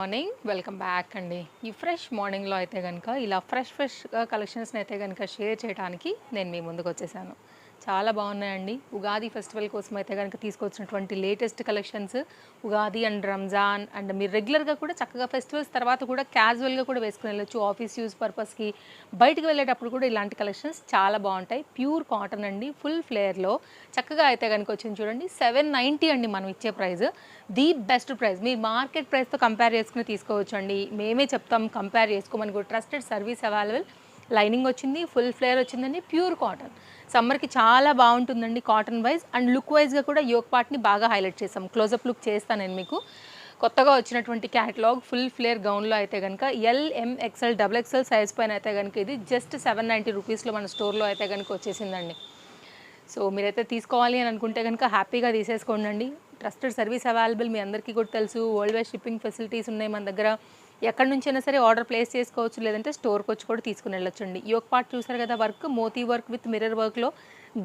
Morning welcome back అండి. ఈ fresh మార్నింగ్లో అయితే కనుక ఇలా ఫ్రెష్గా కలెక్షన్స్ని అయితే కనుక షేర్ చేయడానికి నేను మీ ముందుకు వచ్చేసాను. చాలా బాగున్నాయండి. ఉగాది ఫెస్టివల్ కోసం అయితే కనుక తీసుకొచ్చినటువంటి latest collections, Ugadi and Ramzan and మీరు రెగ్యులర్గా కూడా చక్కగా ఫెస్టివల్స్ తర్వాత కూడా క్యాజువల్గా కూడా వేసుకుని వెళ్ళొచ్చు. ఆఫీస్ యూస్ పర్పస్కి బయటికి వెళ్ళేటప్పుడు కూడా ఇలాంటి కలెక్షన్స్ చాలా బాగుంటాయి. ప్యూర్ కాటన్ అండి, ఫుల్ ఫ్లేయర్లో చక్కగా అయితే కనుక వచ్చింది చూడండి. 790 అండి మనం ఇచ్చే ప్రైస్, ది బెస్ట్ ప్రైస్. మీరు మార్కెట్ ప్రైస్తో కంపేర్ చేసుకుని తీసుకోవచ్చు అండి. మేమే చెప్తాం కంపేర్ చేసుకోమని కూడా. Trusted service available. లైనింగ్ వచ్చింది, ఫుల్ ఫ్లేయర్ వచ్చిందండి, ప్యూర్ కాటన్. సమ్మర్కి చాలా బాగుంటుందండి కాటన్ వైజ్. అండ్ లుక్ వైజ్గా కూడా యోక్ పార్ట్ని బాగా హైలైట్ చేసాం. క్లోజప్ లుక్ చేస్తాను నేను మీకు. కొత్తగా వచ్చినటువంటి క్యాటలాగ్ ఫుల్ ఫ్లేయర్ గౌన్లో అయితే కనుక LM XL XXL సైజ్ పైన అయితే కనుక ఇది జస్ట్ 790 రూపీస్లో మన స్టోర్లో అయితే కనుక వచ్చేసిందండి. సో మీరైతే తీసుకోవాలి అని అనుకుంటే కనుక హ్యాపీగా తీసేసుకోండి. ట్రస్టెడ్ సర్వీస్ అవైలబుల్, మీ అందరికీ కూడా తెలుసు. వరల్డ్ వైడ్ షిప్పింగ్ ఫెసిలిటీస్ ఉన్నాయి మన దగ్గర. ఎక్కడి నుంచైనా సరే ఆర్డర్ ప్లేస్ చేసుకోవచ్చు, లేదంటే స్టోర్కి వచ్చి కూడా తీసుకుని వెళ్ళొచ్చండి. యోక్ పార్ట్ చూసారు కదా, work moti work with mirror వర్క్లో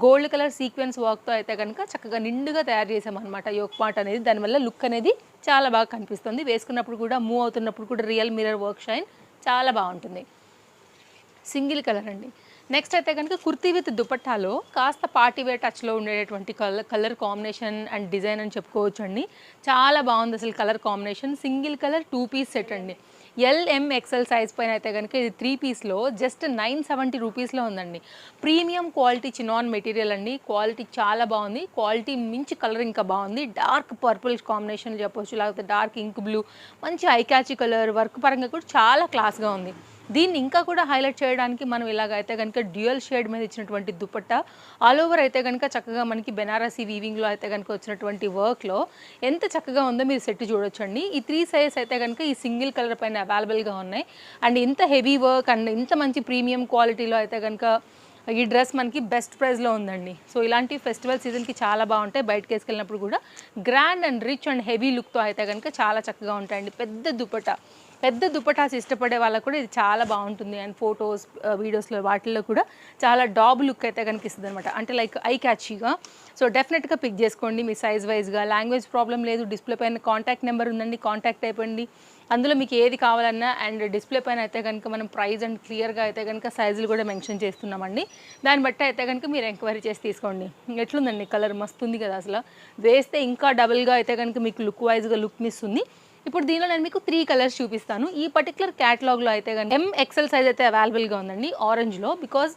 గోల్డ్ కలర్ సీక్వెన్స్ వర్క్తో అయితే కనుక చక్కగా నిండుగా తయారు చేసామన్నమాట యోక్ పార్ట్ అనేది. దానివల్ల లుక్ అనేది చాలా బాగా కనిపిస్తుంది. వేసుకున్నప్పుడు కూడా, మూవ్ అవుతున్నప్పుడు కూడా రియల్ మిర్రర్ వర్క్ షైన్ చాలా బాగుంటుంది. సింగిల్ కలర్ అండి. నెక్స్ట్ అయితే కనుక కుర్తీ విత్ దుపట్టాలో కాస్త పార్టీ వేర్ టచ్లో ఉండేటటువంటి కలర్ కాంబినేషన్ అండ్ డిజైన్ అని చెప్పుకోవచ్చు అండి. చాలా బాగుంది అసలు colour combination. Single colour 2 piece set అండి. LM XL సైజ్ పైన అయితే కనుక ఇది 3 పీస్లో జస్ట్ 970 రూపీస్లో ఉందండి. ప్రీమియం క్వాలిటీ చినాన్ మెటీరియల్ అండి. క్వాలిటీ చాలా బాగుంది. క్వాలిటీ మించి కలర్ ఇంకా బాగుంది. డార్క్ పర్పుల్ కాంబినేషన్ చెప్పవచ్చు, లేకపోతే డార్క్ ఇంక్ బ్లూ, మంచి ఐ క్యాచీ కలర్. వర్క్ పరంగా కూడా చాలా క్లాస్గా ఉంది. దీన్ని ఇంకా కూడా హైలైట్ చేయడానికి మనం ఇలాగైతే కనుక డ్యూయల్ షేడ్ మీద ఇచ్చినటువంటి దుపట్టా, ఆల్ ఓవర్ అయితే కనుక చక్కగా మనకి బెనారసీ వీవింగ్లో అయితే కనుక వచ్చినటువంటి వర్క్లో ఎంత చక్కగా ఉందో మీరు సెట్ చూడొచ్చండి. ఈ 3 సైజెస్ అయితే కనుక ఈ సింగిల్ కలర్ పైన అవైలబుల్గా ఉన్నాయి. అండ్ ఇంత హెవీ వర్క్ అండ్ ఇంత మంచి ప్రీమియం క్వాలిటీలో అయితే కనుక ఈ డ్రెస్ మనకి బెస్ట్ ప్రైస్లో ఉందండి. సో ఇలాంటి ఫెస్టివల్ సీజన్కి చాలా బాగుంటాయి. బయటకు వేసుకెళ్ళినప్పుడు కూడా grand and rich and heavy లుక్తో అయితే కనుక చాలా చక్కగా ఉంటాయండి. పెద్ద దుపటాస్ ఇష్టపడే వాళ్ళకు కూడా ఇది చాలా బాగుంటుంది. అండ్ ఫొటోస్, వీడియోస్లో వాటిల్లో కూడా చాలా డాబ్ లుక్ అయితే కనిపిస్తుంది అనమాట. అంటే లైక్ ఐ క్యాచీగా. సో డెఫినెట్గా పిక్ చేసుకోండి మీ సైజ్ వైజ్గా. లాంగ్వేజ్ ప్రాబ్లం లేదు. డిస్ప్లే పైన కాంటాక్ట్ నెంబర్ ఉందండి, కాంటాక్ట్ అయిపోయింది. అందులో మీకు ఏది కావాలన్నా అండ్ డిస్ప్లే పైన అయితే కనుక మనం ప్రైస్ అండ్ క్లియర్గా అయితే కనుక సైజులు కూడా మెన్షన్ చేస్తున్నామండి. దాన్ని బట్టి అయితే కనుక మీరు ఎంక్వైరీ చేసి తీసుకోండి. ఎట్లుందండి కలర్, మస్తుంది కదా అసలు. వేస్తే ఇంకా డబుల్గా అయితే కనుక మీకు లుక్ వైజ్గా లుక్ని ఇస్తుంది. ఇప్పుడు దీనిలో నేను మీకు 3 కలర్స్ చూపిస్తాను. ఈ పర్టికులర్ క్యాటలాగ్లో అయితే కనుక MXL సైజ్ అయితే అవైలబుల్గా ఉందండి ఆరెంజ్లో. బికాజ్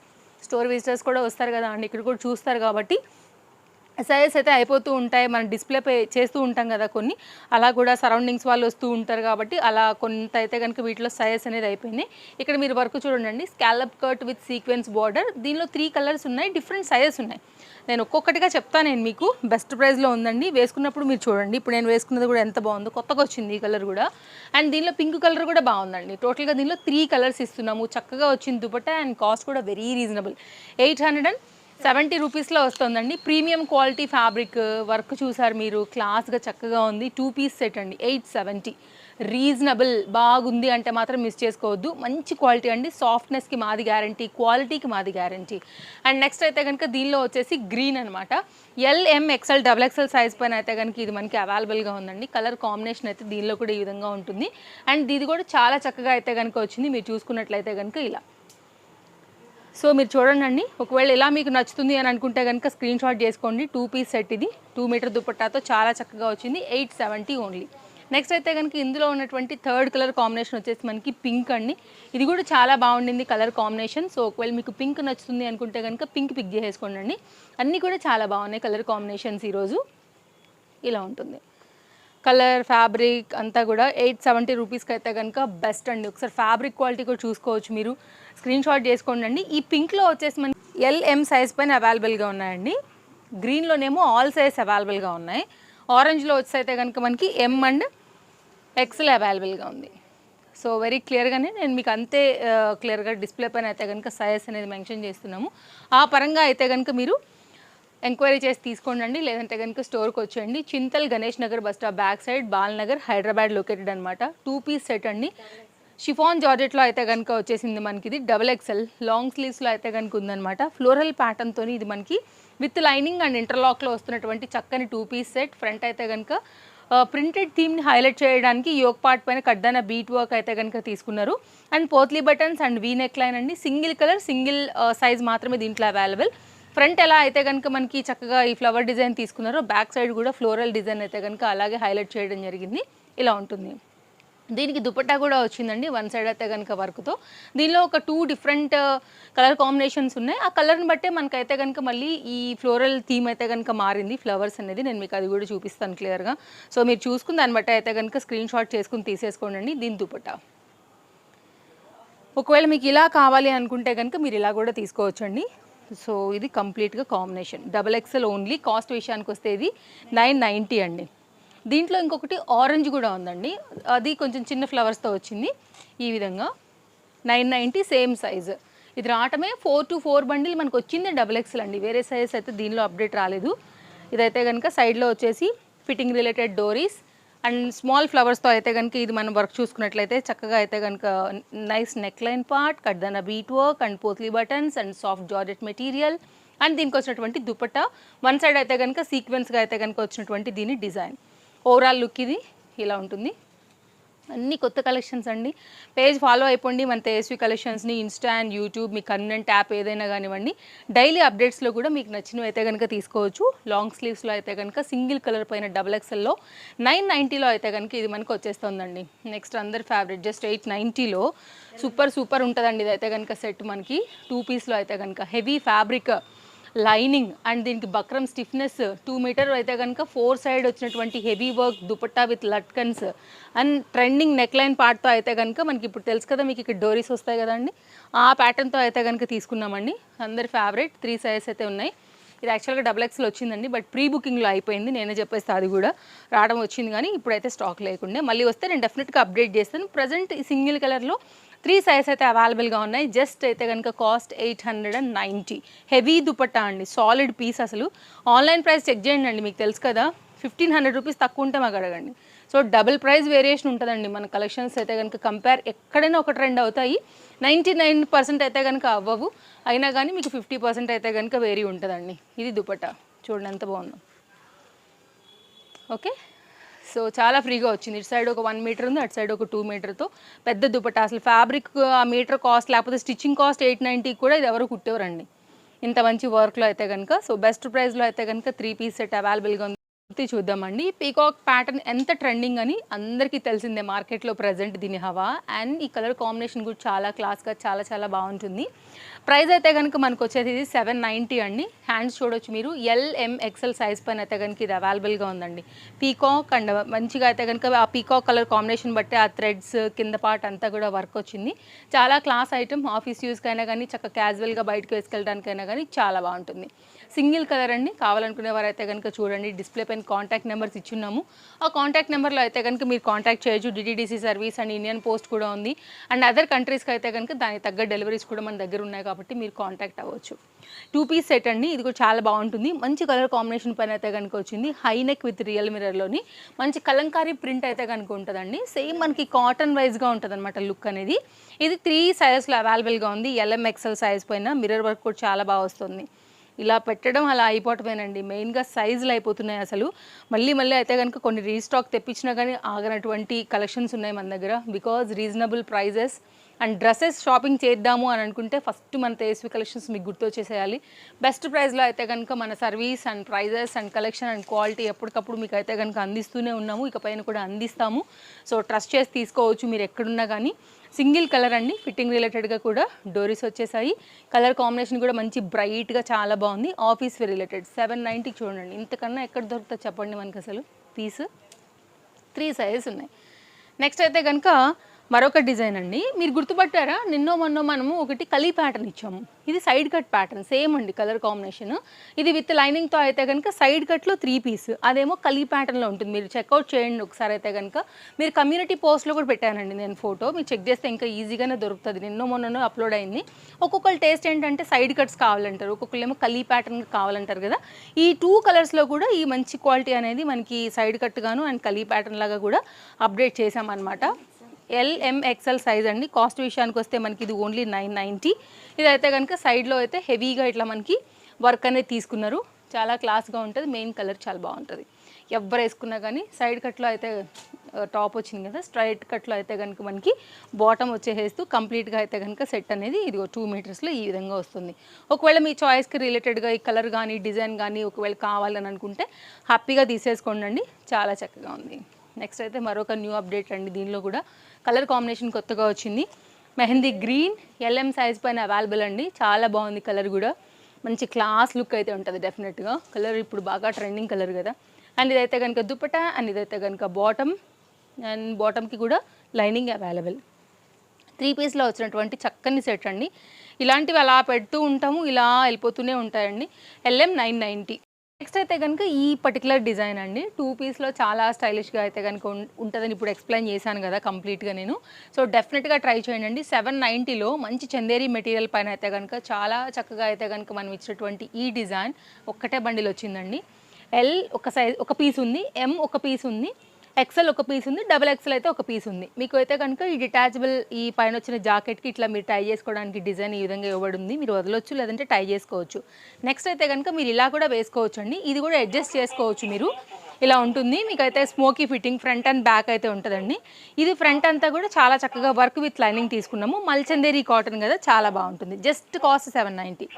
స్టోర్ విజిటర్స్ కూడా వస్తారు కదా అండి, ఇక్కడ కూడా చూస్తారు కాబట్టి సైజెస్ అయితే అయిపోతూ ఉంటాయి. మనం డిస్ప్లే చేస్తూ ఉంటాం కదా కొన్ని, అలా కూడా సరౌండింగ్స్ వాళ్ళు వస్తూ ఉంటారు కాబట్టి అలా కొంత అయితే కనుక వీటిలో సైజెస్ అనేది అయిపోయినాయి. ఇక్కడ మీరు వర్క్ చూడండి, scallop cut with sequence border. దీనిలో 3 కలర్స్ ఉన్నాయి, డిఫరెంట్ సైజెస్ ఉన్నాయి. నేను ఒక్కొక్కటిగా చెప్తాను. నేను మీకు బెస్ట్ ప్రైస్లో ఉందండి. వేసుకున్నప్పుడు మీరు చూడండి. ఇప్పుడు నేను వేసుకున్నది కూడా ఎంత బాగుందో, కొత్తగా వచ్చింది ఈ కలర్ కూడా. అండ్ దీనిలో పింక్ కలర్ కూడా బాగుందండి. టోటల్గా దీనిలో 3 కలర్స్ ఇస్తున్నాము. చక్కగా వచ్చింది దుపట్టా అండ్ కాస్ట్ కూడా వెరీ రీజనబుల్. 870 రూపీస్లో వస్తుందండి. ప్రీమియం క్వాలిటీ ఫ్యాబ్రిక్ వర్క్ చూసారు మీరు, క్లాస్గా చక్కగా ఉంది. 2 పీస్ సెట్ అండి, 870. రీజనబుల్, బాగుంది అంటే మాత్రం మిస్ చేసుకోవద్దు. మంచి క్వాలిటీ అండి. సాఫ్ట్నెస్కి మాది గ్యారంటీ, క్వాలిటీకి మాది గ్యారంటీ. అండ్ నెక్స్ట్ అయితే కనుక దీనిలో వచ్చేసి గ్రీన్ అనమాట. LM XL XXL సైజ్ పైన అయితే కనుక ఇది మనకి అవైలబుల్గా ఉందండి. కలర్ కాంబినేషన్ అయితే దీనిలో కూడా ఈ విధంగా ఉంటుంది. అండ్ ఇది కూడా చాలా చక్కగా అయితే కనుక వచ్చింది. మీరు చూసుకున్నట్లయితే కనుక ఇలా. సో మీరు చూడండి, ఒకవేళ ఇలా మీకు నచ్చుతుంది అని అనుకుంటే కనుక స్క్రీన్ షాట్ చేసుకోండి. 2 పీస్ సెట్ ఇది, 2 మీటర్ దుపట్టాతో చాలా చక్కగా వచ్చింది. 870 ఓన్లీ. నెక్స్ట్ అయితే కనుక ఇందులో ఉన్నటువంటి థర్డ్ కలర్ కాంబినేషన్ వచ్చేసి మనకి పింక్ అండి. ఇది కూడా చాలా బాగుండింది కలర్ కాంబినేషన్. సో ఒకవేళ మీకు పింక్ నచ్చుతుంది అనుకుంటే కనుక పింక్ పిక్ చేసేసుకోండి. అన్నీ కూడా చాలా బాగున్నాయి కలర్ కాంబినేషన్స్. ఈరోజు ఇలా ఉంటుంది కలర్, ఫ్యాబ్రిక్ అంతా కూడా. 870 రూపీస్కి అయితే కనుక బెస్ట్ అండి. ఒకసారి ఫ్యాబ్రిక్ క్వాలిటీ కూడా చూసుకోవచ్చు మీరు. స్క్రీన్ షాట్ చేసుకోండి. ఈ పింక్లో వచ్చేసి మనకి LM సైజ్ పైన అవైలబుల్గా ఉన్నాయండి. గ్రీన్లోనేమో ఆల్ సైజ్ అవైలబుల్గా ఉన్నాయి. ఆరెంజ్లో వచ్చి అయితే కనుక మనకి M అండ్ XL అవైలబుల్గా ఉంది. సో వెరీ క్లియర్గానే నేను మీకు అంతే క్లియర్గా డిస్ప్లే పైన అయితే కనుక సైజ్ అనేది మెన్షన్ చేస్తున్నాము. ఆ పరంగా అయితే కనుక మీరు ఎంక్వైరీ చేసి తీసుకోండి. లేదంటే కనుక స్టోర్కి వచ్చేయండి. Chintal Ganesh Nagar bus stop back side, Balanagar, Hyderabad located అనమాట. 2 పీస్ సెట్ అండి. షిఫాన్ జార్జెట్లో అయితే కనుక వచ్చేసింది మనకి. ఇది XXL లాంగ్ స్లీవ్స్లో అయితే కనుక ఉందన్నమాట. ఫ్లోరల్ ప్యాటర్న్తో ఇది మనకి విత్ లైనింగ్ అండ్ ఇంటర్లాక్లో వస్తున్నటువంటి చక్కని 2 పీస్ సెట్. ఫ్రంట్ అయితే కనుక ప్రింటెడ్ థీమ్ని హైలైట్ చేయడానికి యోక్ పార్ట్ పైన కడ్దాన బీట్ వర్క్ అయితే కనుక తీసుకున్నారు. And potli buttons and V neck line అండి. సింగిల్ కలర్ సింగిల్ సైజ్ మాత్రమే దీంట్లో అవైలబుల్. ఫ్రంట్ ఎలా అయితే కనుక మనకి చక్కగా ఈ ఫ్లవర్ డిజైన్ తీసుకున్నారో బ్యాక్ సైడ్ కూడా ఫ్లోరల్ డిజైన్ అయితే కనుక అలాగే హైలైట్ చేయడం జరిగింది. ఇలా ఉంటుంది. దీనికి దుపట్టా కూడా వచ్చిందండి, వన్ సైడ్ అయితే కనుక వర్క్తో. దీనిలో ఒక 2 డిఫరెంట్ కలర్ కాంబినేషన్స్ ఉన్నాయి. ఆ కలర్ని బట్టే మనకైతే కనుక మళ్ళీ ఈ ఫ్లోరల్ థీమ్ అయితే కనుక మారింది, ఫ్లవర్స్ అనేది. నేను మీకు అది కూడా చూపిస్తాను క్లియర్గా. సో మీరు చూసుకుని దాన్ని బట్టి అయితే కనుక స్క్రీన్ షాట్ చేసుకుని తీసేసుకోండి దీని దుపట్టా. ఒకవేళ మీకు ఇలా కావాలి అనుకుంటే కనుక మీరు ఇలా కూడా తీసుకోవచ్చండి. సో ఇది కంప్లీట్గా కాంబినేషన్ XXL ఓన్లీ. కాస్ట్ విషయానికి వస్తే ఇది 990 అండి. దీంట్లో ఇంకొకటి ఆరెంజ్ కూడా ఉందండి, అది కొంచెం చిన్న ఫ్లవర్స్తో వచ్చింది. ఈ విధంగా 990 సేమ్ సైజ్. ఇది రావటమే 4 to 4 బండిల్ మనకు వచ్చింది XXL అండి. వేరే సైజ్ అయితే దీనిలో అప్డేట్ రాలేదు. ఇదైతే కనుక సైడ్లో వచ్చేసి ఫిట్టింగ్ రిలేటెడ్ డోరీస్ అండ్ స్మాల్ ఫ్లవర్స్తో అయితే కనుక ఇది మనం వర్క్ చూసుకున్నట్లయితే చక్కగా అయితే కనుక నైస్ నెక్ లైన్ పార్ట్, కడ్దాన bead work and potli buttons and soft georgette material. And దీనికి వచ్చినటువంటి దుపట్టా వన్ సైడ్ అయితే కనుక సీక్వెన్స్గా అయితే కనుక వచ్చినటువంటి దీని డిజైన్. ఓవరాల్ లుక్ ఇది ఇలా ఉంటుంది. అన్ని కొత్త కలెక్షన్స్ అండి. పేజ్ ఫాలో అయిపోండి మన తేజస్వి కలెక్షన్స్ని. ఇన్స్టా అండ్ యూట్యూబ్, మీ కన్వెంట్ యాప్ ఏదైనా కానివ్వండి. డైలీ అప్డేట్స్లో కూడా మీకు నచ్చినవి అయితే కనుక తీసుకోవచ్చు. లాంగ్ స్లీవ్స్లో అయితే కనుక సింగిల్ కలర్ పైన XXLలో 990లో అయితే కనుక ఇది మనకు వచ్చేస్తుందండి. నెక్స్ట్ అందరి ఫేవరెట్ జస్ట్ 890లో సూపర్ ఉంటుందండి. ఇది అయితే కనుక సెట్ మనకి 2 పీస్లో అయితే కనుక హెవీ ఫ్యాబ్రిక్ లైనింగ్ అండ్ దీనికి బక్రమ్ స్టిఫ్నెస్ 2 మీటర్ అయితే కనుక 4 సైడ్ వచ్చినటువంటి హెవీ వర్క్ దుపట్టా విత్ లట్కన్స్ అండ్ ట్రెండింగ్ నెక్ లైన్ పార్ట్తో అయితే కనుక మనకి ఇప్పుడు తెలుసు కదా మీకు ఇక్కడ డోరీస్ వస్తాయి కదండి, ఆ ప్యాటర్న్తో అయితే కనుక తీసుకున్నామండి. అందరి ఫేవరెట్ 3 సైజెస్ అయితే ఉన్నాయి. ఇది యాక్చువల్గా XXL వచ్చిందండి, బట్ ప్రీ బుకింగ్లో అయిపోయింది. నేనే చెప్పేస్తే అది కూడా రావడం వచ్చింది, కానీ ఇప్పుడైతే స్టాక్ లేకుండే. మళ్ళీ వస్తే నేను డెఫినెట్గా అప్డేట్ చేస్తాను. ప్రజెంట్ ఈ సింగిల్ కలర్లో 3 సైజ్ అయితే అవైలబుల్గా ఉన్నాయి. జస్ట్ అయితే కనుక కాస్ట్ 890. హెవీ దుపట్టా అండి, సాలిడ్ పీస్. అసలు ఆన్లైన్ ప్రైస్ చెక్ చేయండి అండి, మీకు తెలుసు కదా 1500 రూపీస్ తక్కువ ఉంటే మాకు అడగండి. సో డబుల్ ప్రైస్ వేరియేషన్ ఉంటుందండి మన కలెక్షన్స్ అయితే కనుక. కంపేర్ ఎక్కడైనా ఒక ట్రెండ్ అవుతాయి, 99% అయితే కనుక అవ్వవు. అయినా కానీ మీకు 50% అయితే కనుక వేరీ ఉంటుందండి. ఇది దుపట్టా చూడండి ఎంత బాగుందో. ఓకే, సో చాలా ఫ్రీగా వచ్చింది. ఇటు సైడ్ ఒక 1 మీటర్ ఉంది, అటు సైడ్ ఒక 2 మీటర్తో పెద్ద దుపట్టా. అసలు ఫ్యాబ్రిక్ ఆ మీటర్ కాస్ట్ లేకపోతే స్టిచ్చింగ్ కాస్ట్ 890 కూడా ఇది ఎవరు కుట్టేవారండి ఇంత మంచి వర్క్లో అయితే కనుక. సో బెస్ట్ ప్రైస్లో అయితే కనుక 3 పీస్ సెట్ అవైలబుల్గా ఉంది. చూద్దామండి. పీకాక్ ప్యాటర్న్ ఎంత ట్రెండింగ్ అని అందరికీ తెలిసిందే మార్కెట్లో ప్రజెంట్ దీని హవా. అండ్ ఈ కలర్ కాంబినేషన్ కూడా చాలా క్లాస్గా చాలా బాగుంటుంది. ప్రైస్ అయితే కనుక మనకు వచ్చేది ఇది 790 అండి. హ్యాండ్స్ చూడొచ్చు మీరు, LMXL సైజ్ పైన అయితే కనుక ఇది అవైలబుల్గా ఉందండి. పీకాక్ అండ్ మంచిగా అయితే కనుక ఆ పీకాక్ కలర్ కాంబినేషన్ బట్టి ఆ థ్రెడ్స్ కింద పార్ట్ అంతా కూడా వర్క్ వచ్చింది. చాలా క్లాస్ ఐటమ్, ఆఫీస్ యూస్కైనా కానీ చక్కగా క్యాజువల్గా బయటకు వేసుకెళ్ళడానికైనా కానీ చాలా బాగుంటుంది. సింగిల్ కలర్ అండి. కావాలనుకునే వారు అయితే కనుక చూడండి, డిస్ప్లే పైన కాంటాక్ట్ నెంబర్స్ ఇచ్చున్నాము. ఆ కాంటాక్ట్ నెంబర్లో అయితే కనుక మీరు కాంటాక్ట్ చేయొచ్చు. DTDC service and Indian post కూడా ఉంది. అండ్ అదర్ కంట్రీస్కి అయితే కనుక దానికి తగ్గ డెలివరీస్ కూడా మన దగ్గర ఉన్నాయి కాబట్టి మీరు కాంటాక్ట్ అవ్వచ్చు. 2 పీస్ సెట్ అండి. ఇది కూడా చాలా బాగుంటుంది. మంచి కలర్ కాంబినేషన్ పైన అయితే కనుక వచ్చింది. హై నెక్ విత్ రియల్ మిర్రర్లోని మంచి కలంకారీ ప్రింట్ అయితే కనుక ఉంటుందండి. సేమ్ మనకి కాటన్ వైజ్గా ఉంటుంది అనమాట లుక్ అనేది. ఇది 3 సైజెస్లో అవైలబుల్గా ఉంది. LMXL సైజ్ పైన మిర్రర్ వర్క్ కూడా చాలా బాగా వస్తుంది. ఇలా పెట్టడం అలా అయిపోవటమేనండి, మెయిన్గా సైజులు అయిపోతున్నాయి అసలు. మళ్ళీ అయితే కనుక కొన్ని రీస్టాక్ తెప్పించినా కానీ ఆగనటువంటి కలెక్షన్స్ ఉన్నాయి మన దగ్గర. Because reasonable prices and dresses shopping చేద్దాము అని అనుకుంటే ఫస్ట్ మన తేజస్వి కలెక్షన్స్ మీకు గుర్తొచ్చేసేయాలి. బెస్ట్ ప్రైస్లో అయితే కనుక మన service and prices and collection and quality ఎప్పటికప్పుడు మీకు అయితే కనుక అందిస్తూనే ఉన్నాము, ఇకపైన కూడా అందిస్తాము. సో ట్రస్ట్ చేసి తీసుకోవచ్చు మీరు ఎక్కడున్నా కానీ. సింగిల్ కలర్ అండి, ఫిట్టింగ్ రిలేటెడ్గా కూడా డోరీస్ వచ్చేసాయి. కలర్ కాంబినేషన్ కూడా మంచి బ్రైట్గా చాలా బాగుంది. ఆఫీస్ వేర్ రిలేటెడ్ 790 చూడండి, ఇంతకన్నా ఎక్కడ దొరుకుతుందో చెప్పండి మనకి అసలు. పీస్ 3 సైజెస్ ఉన్నాయి. నెక్స్ట్ అయితే కనుక మరొక డిజైన్ అండి. మీరు గుర్తుపట్టారా, నిన్నో మొన్నో మనము ఒకటి కలీ ప్యాటర్న్ ఇచ్చాము. ఇది సైడ్ కట్ ప్యాటర్న్ సేమ్ అండి కలర్ కాంబినేషన్. ఇది విత్ లైనింగ్తో అయితే కనుక సైడ్ కట్లో 3 పీస్, అదేమో కలీ ప్యాటర్న్లో ఉంటుంది. మీరు చెక్అవుట్ చేయండి ఒకసారి అయితే కనుక. మీరు కమ్యూనిటీ పోస్ట్లో కూడా పెట్టానండి నేను ఫోటో, మీరు చెక్ చేస్తే ఇంకా ఈజీగానే దొరుకుతుంది. నిన్నో మొన్ననో అప్లోడ్ అయింది. ఒక్కొక్కరు టేస్ట్ ఏంటంటే సైడ్ కట్స్ కావాలంటారు, ఒక్కొక్కరు ఏమో కలీ ప్యాటర్న్ కావాలంటారు కదా. ఈ 2 కలర్స్లో కూడా ఈ మంచి క్వాలిటీ అనేది మనకి సైడ్ కట్ గాను అండ్ కలీ ప్యాటర్న్ లాగా కూడా అప్డేట్ చేసామన్నమాట. LMXL సైజ్ అండి. కాస్ట్ విషయానికి వస్తే మనకి ఇది ఓన్లీ 990. ఇదైతే కనుక సైడ్లో అయితే హెవీగా ఇట్లా మనకి వర్క్ అనేది తీసుకున్నారు. చాలా క్లాస్గా ఉంటుంది. మెయిన్ కలర్ చాలా బాగుంటుంది. ఎవరు వేసుకున్నా కానీ సైడ్ కట్లో అయితే టాప్ వచ్చింది కదా, స్ట్రైట్ కట్లో అయితే కనుక మనకి బాటమ్ వచ్చేసేస్తూ కంప్లీట్గా అయితే కనుక సెట్ అనేది ఇది 2 మీటర్స్లో ఈ విధంగా వస్తుంది. ఒకవేళ మీ చాయిస్కి రిలేటెడ్గా ఈ కలర్ కానీ డిజైన్ కానీ ఒకవేళ కావాలని అనుకుంటే హ్యాపీగా తీసేసుకోండి, చాలా చక్కగా ఉంది. నెక్స్ట్ అయితే మరొక న్యూ అప్డేట్ అండి. దీనిలో కూడా కలర్ కాంబినేషన్ కొత్తగా వచ్చింది. మెహందీ గ్రీన్ LM సైజ్ పైన అవైలబుల్ అండి. చాలా బాగుంది కలర్ కూడా, మంచి క్లాస్ లుక్ అయితే ఉంటుంది డెఫినెట్గా. కలర్ ఇప్పుడు బాగా ట్రెండింగ్ కలర్ కదా. అండ్ ఇదైతే కనుక దుపట్టా, అండ్ ఇదైతే కనుక బాటమ్, అండ్ బాటమ్కి కూడా లైనింగ్ అవైలబుల్. 3 పీస్లో వచ్చినటువంటి చక్కని సెట్ అండి. ఇలాంటివి అలా పెడుతూ ఉంటాము, ఇలా వెళ్ళిపోతూనే ఉంటాయండి. LM 990. నెక్స్ట్ అయితే కనుక ఈ పర్టికులర్ డిజైన్ అండి. 2 పీస్లో చాలా స్టైలిష్గా అయితే కనుక ఉంటుందని ఇప్పుడు ఎక్స్ప్లెయిన్ చేశాను కదా కంప్లీట్గా నేను. సో డెఫినెట్గా ట్రై చేయండి. 790లో మంచి చందేరి మెటీరియల్ పైన అయితే కనుక చాలా చక్కగా అయితే కనుక మనం ఇచ్చినటువంటి ఈ డిజైన్ ఒక్కటే బండిల్ వచ్చిందండి. L ఒక సైజ్ ఒక పీస్ ఉంది, M ఒక పీస్ ఉంది, XL ఒక పీస్ ఉంది, XXL అయితే ఒక పీస్ ఉంది. మీకు అయితే కనుక ఈ డిటాచబుల్ ఈ పైన వచ్చిన జాకెట్కి ఇట్లా మీరు టై చేసుకోవడానికి డిజైన్ ఈ విధంగా ఇవ్వబడింది. మీరు వదలొచ్చు, లేదంటే టై చేసుకోవచ్చు. నెక్స్ట్ అయితే కనుక మీరు ఇలా కూడా వేసుకోవచ్చు అండి. ఇది కూడా అడ్జస్ట్ చేసుకోవచ్చు మీరు, ఇలా ఉంటుంది. మీకైతే smoky fitting front and back అయితే ఉంటుందండి. ఇది ఫ్రంట్ అంతా కూడా చాలా చక్కగా వర్క్ విత్ లైనింగ్ తీసుకున్నాము. మల్చందేరి కాటన్ కదా, చాలా బాగుంటుంది. Just cost 790.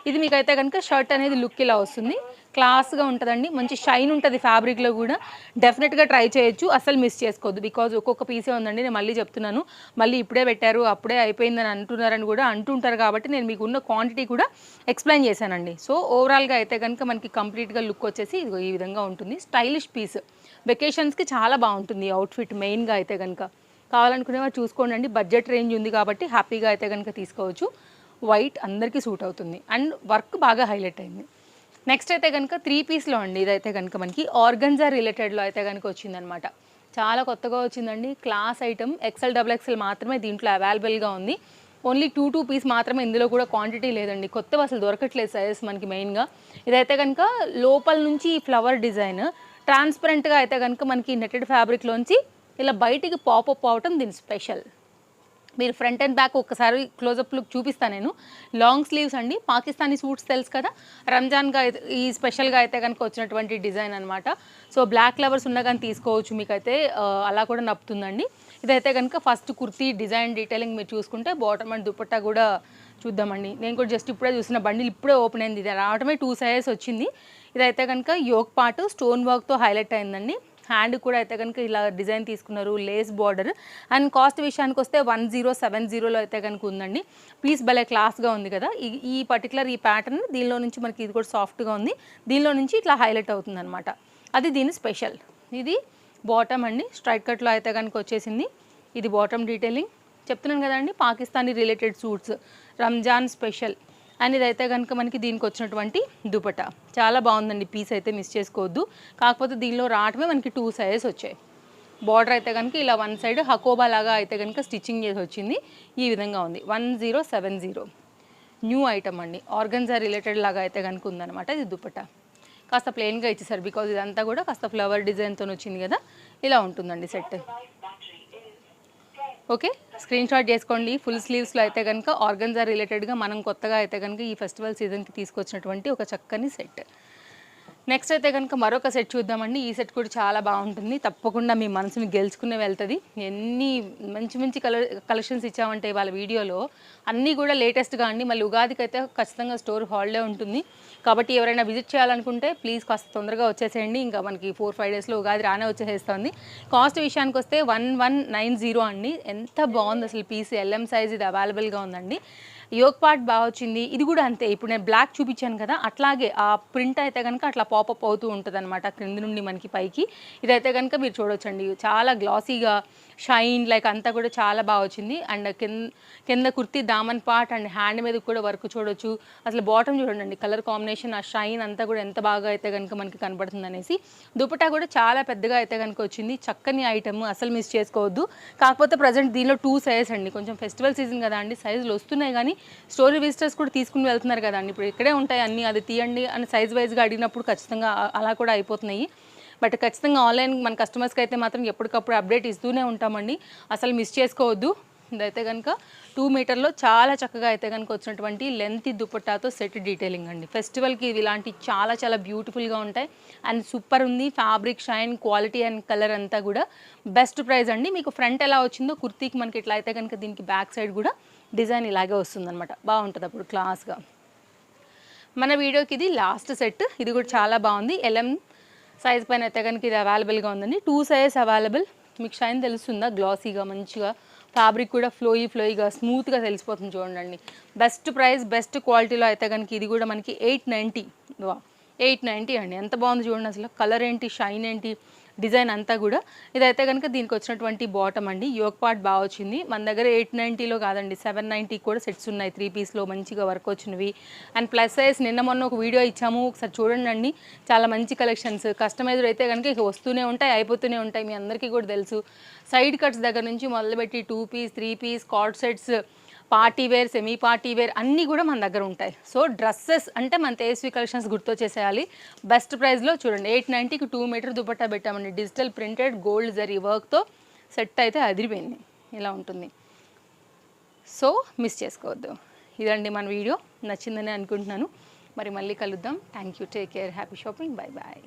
ఇది మీకైతే కనుక షర్ట్ అనేది లుక్ ఇలా వస్తుంది, క్లాస్గా ఉంటుందండి. మంచి షైన్ ఉంటుంది ఫ్యాబ్రిక్లో కూడా. డెఫినెట్గా ట్రై చేయొచ్చు, అసలు మిస్ చేసుకోవద్దు. బికాజ్ ఒక్కొక్క పీసే ఉందండి, నేను మళ్ళీ చెప్తున్నాను. మళ్ళీ ఇప్పుడే పెట్టారు, అప్పుడే అయిపోయిందని అంటున్నారని కూడా అంటుంటారు కాబట్టి నేను మీకు ఉన్న క్వాంటిటీ కూడా ఎక్స్ప్లెయిన్ చేశానండి. సో ఓవరాల్గా అయితే కనుక మనకి కంప్లీట్గా లుక్ వచ్చేసి ఇదిగో ఈ విధంగా ఉంటుంది. స్టైలిష్ పీస్, వెకేషన్స్కి చాలా బాగుంటుంది అవుట్ఫిట్. మెయిన్గా అయితే కనుక కావాలనుకునేవారు చూసుకోండి. బడ్జెట్ రేంజ్ ఉంది కాబట్టి హ్యాపీగా అయితే కనుక తీసుకోవచ్చు. వైట్ అందరికీ సూట్ అవుతుంది, అండ్ వర్క్ బాగా హైలైట్ అయింది. నెక్స్ట్ అయితే కనుక 3 పీస్లో అండి. ఇదైతే కనుక మనకి ఆర్గన్జా రిలేటెడ్లో అయితే కనుక వచ్చిందనమాట. చాలా కొత్తగా వచ్చిందండి. Class item. XL XXL మాత్రమే దీంట్లో అవైలబుల్గా ఉంది. ఓన్లీ 2 పీస్ మాత్రమే, ఇందులో కూడా క్వాంటిటీ లేదండి. కొత్తవి అసలు దొరకట్లేదు సైజెస్ మనకి మెయిన్గా. ఇదైతే కనుక లోపల నుంచి ఫ్లవర్ డిజైన్ ట్రాన్స్పరెంట్గా అయితే కనుక మనకి నెట్టెడ్ ఫ్యాబ్రిక్లోంచి ఇలా బయటికి పాపప్ అవటం దీని స్పెషల్. మీరు ఫ్రంట్ అండ్ బ్యాక్ ఒక్కసారి క్లోజప్ లుక్ చూపిస్తాను నేను. లాంగ్ స్లీవ్స్ అండి. పాకిస్తానీ సూట్స్ తెలుసు కదా, రంజాన్గా ఈ స్పెషల్గా అయితే కనుక వచ్చినటువంటి డిజైన్ అనమాట. సో బ్లాక్ ఫ్లవర్స్ ఉన్నా కానీ తీసుకోవచ్చు, మీకైతే అలా కూడా నప్పుతుందండి. ఇదైతే కనుక ఫస్ట్ కుర్తీ డిజైన్ డీటెయిలింగ్ మీరు చూసుకుంటే బాటమ్ అండ్ దుపట్టా కూడా చూద్దామండి. నేను కూడా జస్ట్ ఇప్పుడే చూసిన బండిల్ ఇప్పుడే ఓపెన్ అయింది. ఇది రావడమే 2 సైజెస్ వచ్చింది. ఇదైతే కనుక యోక్ పార్ట్ స్టోన్ వర్క్తో హైలైట్ అయిందండి. హ్యాండ్ కూడా అయితే కనుక ఇలా డిజైన్ తీసుకున్నారు, లేస్ బార్డర్. అండ్ కాస్ట్ విషయానికి వస్తే 1070లో అయితే కనుక ఉందండి. పీస్ భలే క్లాస్గా ఉంది కదా. ఈ పర్టికులర్ ఈ ప్యాటర్న్ దీనిలో నుంచి మనకి ఇది కూడా సాఫ్ట్గా ఉంది, దీనిలో నుంచి ఇట్లా హైలైట్ అవుతుంది అనమాట. అది దీని స్పెషల్. ఇది బాటమ్ అండి, స్ట్రైట్ కట్లో అయితే కనుక వచ్చేసింది. ఇది బాటమ్ డీటెయిలింగ్ చెప్తున్నాను కదండి. Pakistani related suits, Ramzan special. And ఇదైతే కనుక మనకి దీనికి వచ్చినటువంటి దుపట్టా చాలా బాగుందండి. పీస్ అయితే మిస్ చేసుకోవద్దు. కాకపోతే దీనిలో రావటమే మనకి 2 సైజెస్ వచ్చాయి. బార్డర్ అయితే కనుక ఇలా వన్ సైడ్ హకోబా లాగా అయితే కనుక స్టిచ్చింగ్ చేసి వచ్చింది. ఈ విధంగా ఉంది. 1070 న్యూ ఐటమ్ అండి. ఆర్గన్జా రిలేటెడ్ లాగా అయితే కనుక ఉందన్నమాట. ఇది దుపట్టా కాస్త ప్లెయిన్గా ఇచ్చేసారు, బికాజ్ ఇదంతా కూడా కాస్త ఫ్లవర్ డిజైన్తో వచ్చింది కదా. ఇలా ఉంటుందండి సెట్. ఓకే, స్క్రీన్ షాట్ చేసుకోండి. ఫుల్ స్లీవ్స్లో అయితే కనుక ఆర్గన్జా రిలేటెడ్గా మనం కొత్తగా అయితే కనుక ఈ ఫెస్టివల్ సీజన్కి తీసుకొచ్చినటువంటి ఒక చక్కని సెట్. నెక్స్ట్ అయితే కనుక మరొక సెట్ చూద్దామండి. ఈ సెట్ కూడా చాలా బాగుంటుంది, తప్పకుండా మీ మనసుని గెలుచుకునే వెళ్తుంది. ఎన్ని మంచి మంచి కలెక్షన్స్ ఇచ్చామంటే వాళ్ళ వీడియోలో అన్నీ కూడా లేటెస్ట్గా అండి. మళ్ళీ ఉగాదికి అయితే ఖచ్చితంగా స్టోర్ హాలిడే ఉంటుంది కాబట్టి ఎవరైనా విజిట్ చేయాలనుకుంటే ప్లీజ్ కాస్త తొందరగా వచ్చేసేయండి. ఇంకా మనకి 4-5 డేస్లో ఉగాది రానే వచ్చేసేస్తుంది. కాస్ట్ విషయానికి వస్తే 1190 అండి. ఎంత బాగుంది అసలు పీస్. LM సైజ్ ఇది అవైలబుల్గా ఉందండి. యోక్ పార్ట్ బాగా వచ్చింది. ఇది కూడా అంతే, ఇప్పుడు నేను బ్లాక్ చూపించాను కదా అట్లాగే ఆ ప్రింట్ అయితే కనుక అట్లా పాపప్ అవుతూ ఉంటుంది అనమాట క్రింది నుండి మనకి పైకి. ఇదైతే కనుక మీరు చూడొచ్చండి, చాలా గ్లాసీగా షైన్ లైక్ అంతా కూడా చాలా బాగా వచ్చింది. అండ్ కింద kurti Daman part and hand మీద కూడా వర్క్ చూడొచ్చు. అసలు బాటమ్ చూడండి, కలర్ కాంబినేషన్, ఆ షైన్ అంతా కూడా ఎంత బాగా అయితే కనుక మనకి కనబడుతుంది అనేసి. దుపట్టా కూడా చాలా పెద్దగా అయితే కనుక వచ్చింది. చక్కని ఐటమ్, అసలు మిస్ చేసుకోవద్దు. కాకపోతే ప్రజెంట్ దీనిలో 2 సైజెస్ అండి. కొంచెం ఫెస్టివల్ సీజన్ కదా అండి, సైజులు వస్తున్నాయి కానీ స్టోరీ విజిటర్స్ కూడా తీసుకుని వెళ్తున్నారు కదా అండి. ఇప్పుడు ఇక్కడే ఉంటాయి అన్నీ, అది తీయండి అని సైజ్ వైజ్గా అడిగినప్పుడు ఖచ్చితంగా అలా కూడా అయిపోతున్నాయి. బట్ ఖచ్చితంగా ఆన్లైన్ మన కస్టమర్స్కి అయితే మాత్రం ఎప్పటికప్పుడు అప్డేట్ ఇస్తూనే ఉంటామండి, అసలు మిస్ చేసుకోవద్దు. ఇదైతే కనుక 2 మీటర్లో చాలా చక్కగా అయితే కనుక వచ్చినటువంటి లెంత్ దుపట్టాతో సెట్ డీటెయిలింగ్ అండి. ఫెస్టివల్కి ఇలాంటి చాలా చాలా బ్యూటిఫుల్గా ఉంటాయి అండ్ సూపర్ ఉంది. Fabric shine quality and colour అంతా కూడా బెస్ట్ ప్రైస్ అండి. మీకు ఫ్రంట్ ఎలా వచ్చిందో కుర్తీకి మనకి ఇట్లా అయితే కనుక దీనికి బ్యాక్ సైడ్ కూడా డిజైన్ ఇలాగే వస్తుందన్నమాట. బాగుంటుంది అప్పుడు క్లాస్గా. మన వీడియోకి ఇది లాస్ట్ సెట్. ఇది కూడా చాలా బాగుంది. LM సైజ్ పైన అయితే కనుక ఇది అవైలబుల్గా ఉందండి. 2 సైజెస్ అవైలబుల్. మీకు షైన్ తెలుస్తుందా? గ్లాసీగా మంచిగా ఫ్యాబ్రిక్ కూడా ఫ్లోయిగా స్మూత్గా తెలిసిపోతుంది చూడండి. బెస్ట్ ప్రైస్ బెస్ట్ క్వాలిటీలో అయితే కనుక ఇది కూడా మనకి 890. 890 అండి. ఎంత బాగుంది చూడండి. అసలు కలర్ ఏంటి, షైన్ ఏంటి, డిజైన్ అంతా కూడా. ఇదైతే కనుక దీనికి వచ్చినటువంటి బాటమ్ అండి. యోక్ పార్ట్ బాగా వచ్చింది. మన దగ్గర 890లో కాదండి 790 కూడా సెట్స్ ఉన్నాయి 3 పీస్లో మంచిగా వర్క్ వచ్చినవి. అండ్ ప్లస్ సైజ్ నిన్న మొన్న ఒక వీడియో ఇచ్చాము, ఒకసారి చూడండి అండి. చాలా మంచి కలెక్షన్స్. కస్టమైజర్ అయితే కనుక ఇక వస్తూనే ఉంటాయి, అయిపోతూనే ఉంటాయి. మీ అందరికీ కూడా తెలుసు. సైడ్ కట్స్ దగ్గర నుంచి మొదలుపెట్టి 2 piece 3 piece coord sets, party wear, semi party wear అన్నీ కూడా మన దగ్గర ఉంటాయి. సో డ్రెస్సెస్ అంటే మన తేజస్వి కలెక్షన్స్ గుర్తొచ్చేసేయాలి. బెస్ట్ ప్రైస్లో చూడండి 890కి 2 మీటర్ దుపట్టా పెట్టామండి. డిజిటల్ ప్రింటెడ్ గోల్డ్ జరీ వర్క్తో సెట్ అయితే అదిరిపోయింది. ఇలా ఉంటుంది. సో మిస్ చేసుకోవద్దు. ఇదండి మన వీడియో. నచ్చిందని అనుకుంటున్నాను. మరి మళ్ళీ కలుద్దాం. Thank you. Take care. Happy shopping. Bye bye.